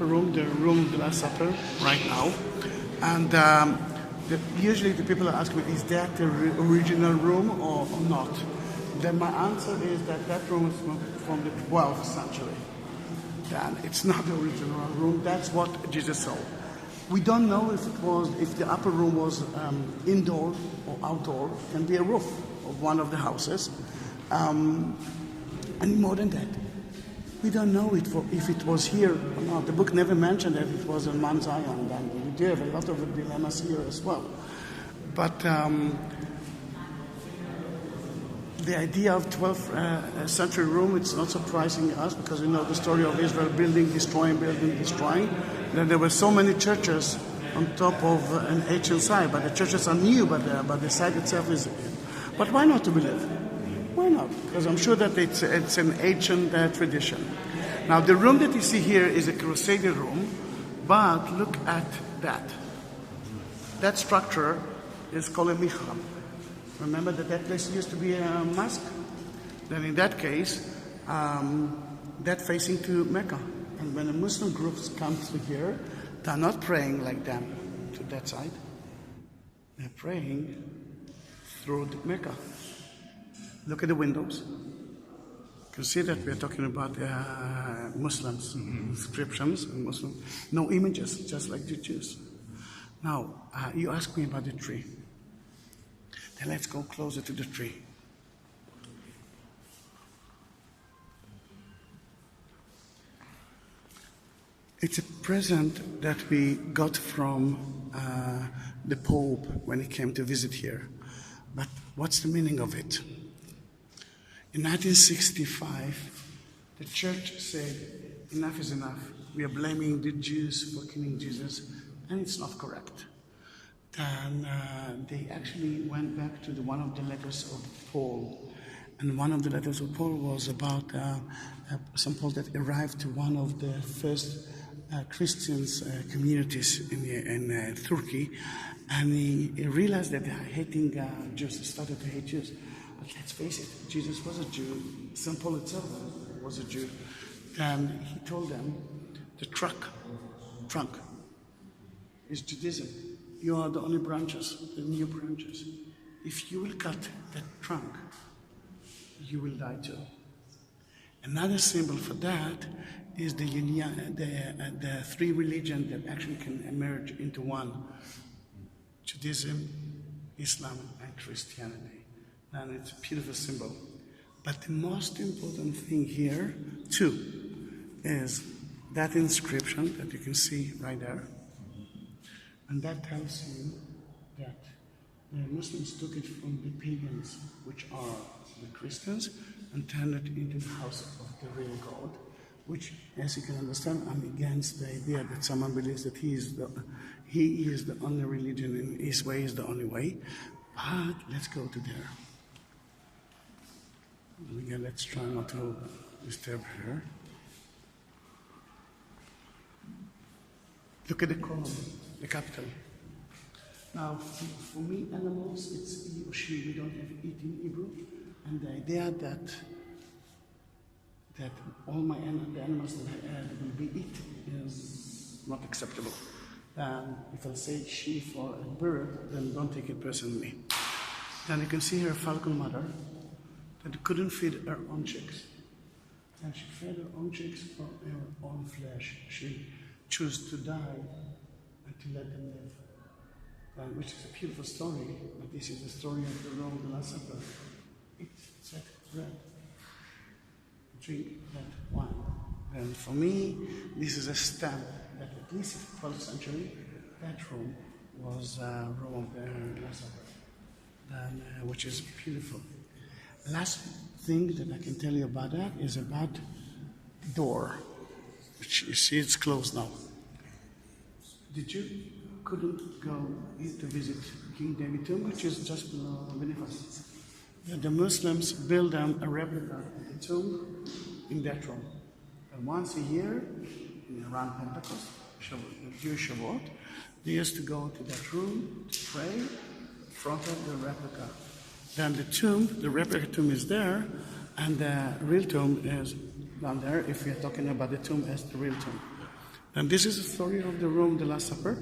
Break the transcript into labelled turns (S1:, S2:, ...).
S1: upper room, the room of the Last Supper, right now. And usually the people are asking me, is that the original room or not? Then my answer is that room is from the 12th century. Then it's not the original room. That's what Jesus saw. We don't know if the upper room was indoor or outdoor. It can be a roof of one of the houses. Any more than that, we don't know if it was here or not. The book never mentioned that it was on Mount Zion. And we do have a lot of dilemmas here as well. But the idea of 12th century room, it's not surprising us because we know the story of Israel building, destroying. Then there were so many churches on top of an ancient site, but the churches are new, but the site itself is. But why not to believe? Why not? Because I'm sure that it's an ancient tradition. Now, the room that you see here is a Crusader room, but look at that. That structure is called a mihrab. Remember that place used to be a mosque? Then in that case, that facing to Mecca. And when the Muslim groups come to here, they're not praying like them to that side. They're praying through the Mecca. Look at the windows. You can see that we're talking about Muslims, inscriptions, and Muslim. No images, just like the Jews. Now, you ask me about the tree. Then let's go closer to the tree. It's a present that we got from the Pope when he came to visit here. But what's the meaning of it? In 1965, the church said, enough is enough. We are blaming the Jews for killing Jesus, and it's not correct. Then they actually went back to one of the letters of Paul. And one of the letters of Paul was about some Paul that arrived to one of the first Christians communities in Turkey, and he realized that they are hating Jews. He started to hate Jews. But let's face it, Jesus was a Jew. St. Paul itself was a Jew. And he told them, the trunk is Judaism. You are the only branches, the new branches. If you will cut that trunk, you will die too. Another symbol for that is the three religions that actually can emerge into one: Judaism, Islam, and Christianity. And it's a beautiful symbol. But the most important thing here, too, is that inscription that you can see right there. And that tells you that the Muslims took it from the pagans, which are the Christians, and turned it into the house of the real God, which, as you can understand, I'm against the idea that someone believes that he is the only religion and his way is the only way. But let's go to there. Again, let's try not to disturb her. Look at the column, the capital. Now, for me, animals, it's he or she. We don't have it in Hebrew. And the idea that all the animals that will be eaten is not acceptable. If I say she for a bird, then don't take it personally. Then you can see her falcon mother that couldn't feed her own chicks. And she fed her own chicks from her own flesh. She chose to die and to let them live. Which is a beautiful story, but this is the story of the road of the Last Supper. Eat that bread, drink that wine. And for me, this is a stamp that at least in the 12th century, that room was Rome of the Last Supper, which is beautiful. Last thing that I can tell you about that is about the door, which you see it's closed now. The Jew couldn't go to visit King David's tomb, which is just beneath us. The Muslims build a replica of the tomb in that room. And once a year, around Pentecost, Jewish Shavuot, they used to go to that room to pray in front of the replica. Then the replica tomb is there, and the real tomb is down there, if we are talking about the tomb as the real tomb. And this is the story of the room, the Last Supper.